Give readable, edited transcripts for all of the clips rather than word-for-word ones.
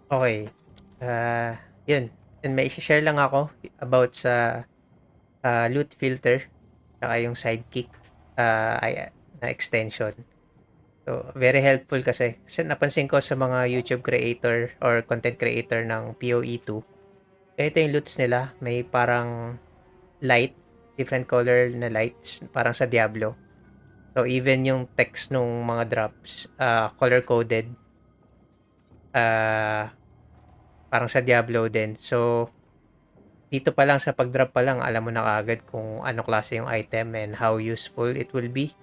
Okay. Yun. And may share lang ako about sa loot filter saka yung sidekick na extension. So, very helpful kasi napansin ko sa mga YouTube creator or content creator ng PoE2, ganito yung loots nila. May parang light, different color na lights, parang sa Diablo. So, even yung text nung mga drops, color-coded, uh, parang sa Diablo din. So, dito pa lang sa pag-drop pa lang, alam mo na kaagad kung ano klase yung item and how useful it will be.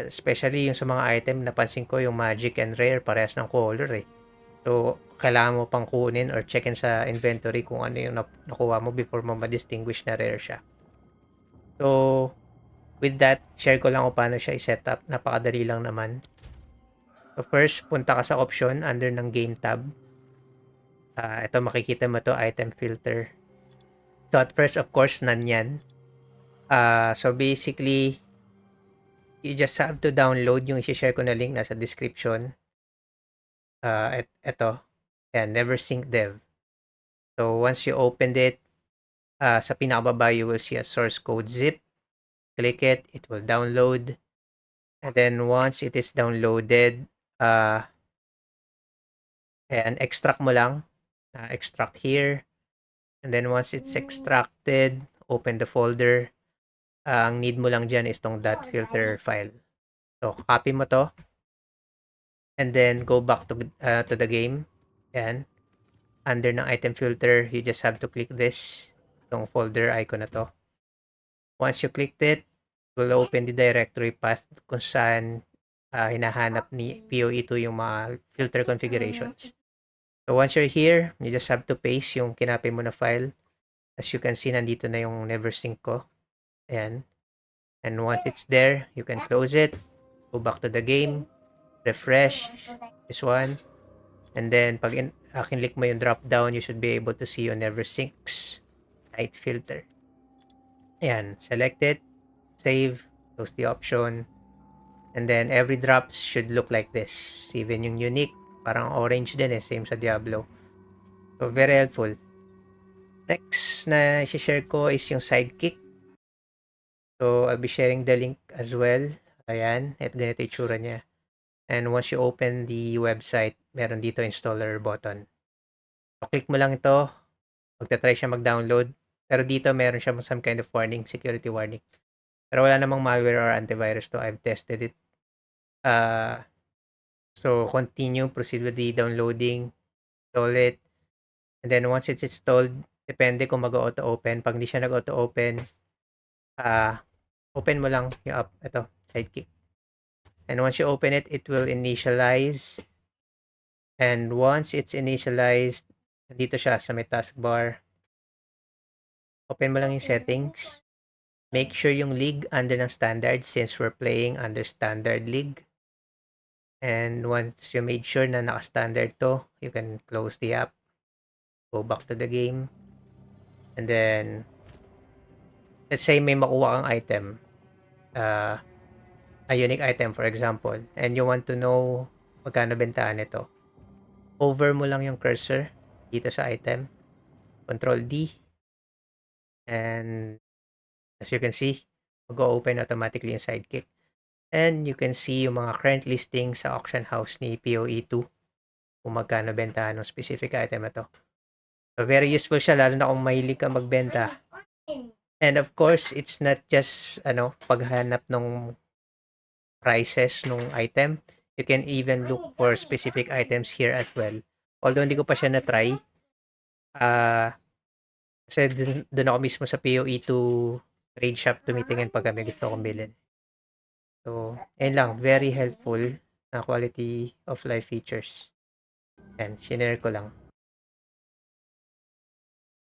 Especially yung sa mga item, napansin ko yung magic and rare, parehas ng color eh. So, kailangan mo pang kunin or checkin sa inventory kung ano yung nakuha mo before mo ma-distinguish na rare siya. So, with that, share ko lang kung paano siya i-set up. Napakadali lang naman. So, first, punta ka sa option under ng game tab. Ito makikita mo to, item filter. So, at first, of course, none yan. So, basically, you just have to download yung i-share ko na link nasa description. Ito. Ayan, NeverSync Dev. So, once you opened it, sa pinakababa, you will see a source code zip. Click it, it will download. And then, once it is downloaded, ayan, extract mo lang. Extract here. And then, once it's extracted, open the folder. Ang need mo lang dyan is tong .filter file. So, copy mo to. And then, go back to the game. Ayan. Under ng item filter, you just have to click this. Itong folder icon na to. Once you clicked it, it will open the directory path kung saan hinahanap ni PoE2 yung mga filter configurations. So, once you're here, you just have to paste yung kinapay mo na file. As you can see, nandito na yung NeverSync ko. Ayan. And once it's there, you can close it. Go back to the game. Refresh. This one. And then, pag click mo yung drop down, you should be able to see yung NeverSyncs light filter. Ayan. Select it. Save. Close the option. And then, every drops should look like this. Even yung unique, parang orange din eh. Same sa Diablo. So, very helpful. Next na i-share ko is yung sidekick. So, I'll be sharing the link as well. Ayan. At ganito yung tsura niya. And once you open the website, meron dito installer button. So, click mo lang ito. Magta-try siya mag-download. Pero dito meron siya some kind of warning, security warning. Pero wala namang malware or antivirus to. I've tested it. So, continue. Proceed with the downloading. Install it. And then once it's installed, depende kung mag-auto-open. Pag hindi siya nag-auto-open, open mo lang yung app. Ito, Sidekick. And once you open it, it will initialize. And once it's initialized, dito siya sa may taskbar. Open mo lang yung settings. Make sure yung league under ng standard since we're playing under standard league. And once you made sure na naka-standard to, you can close the app. Go back to the game. And then, let's say may makuha kang item. A unique item for example. And you want to know magkano bentahan nito. Hover mo lang yung cursor dito sa item. Control D. And as you can see, mag-open automatically yung sidekick. And you can see yung mga current listings sa auction house ni PoE2 kung magkano bentahan ng specific item na to. So, very useful siya lalo na kung mahilig ka magbenta. And of course, it's not just paghanap ng prices ng item. You can even look for specific items here as well. Although hindi ko pa siya na-try. Kasi dun ako mismo sa PoE2 trade shop tumitingin pag kami gusto kong bilhin. So, ayun lang. Very helpful na quality of life features. And, shinare ko lang.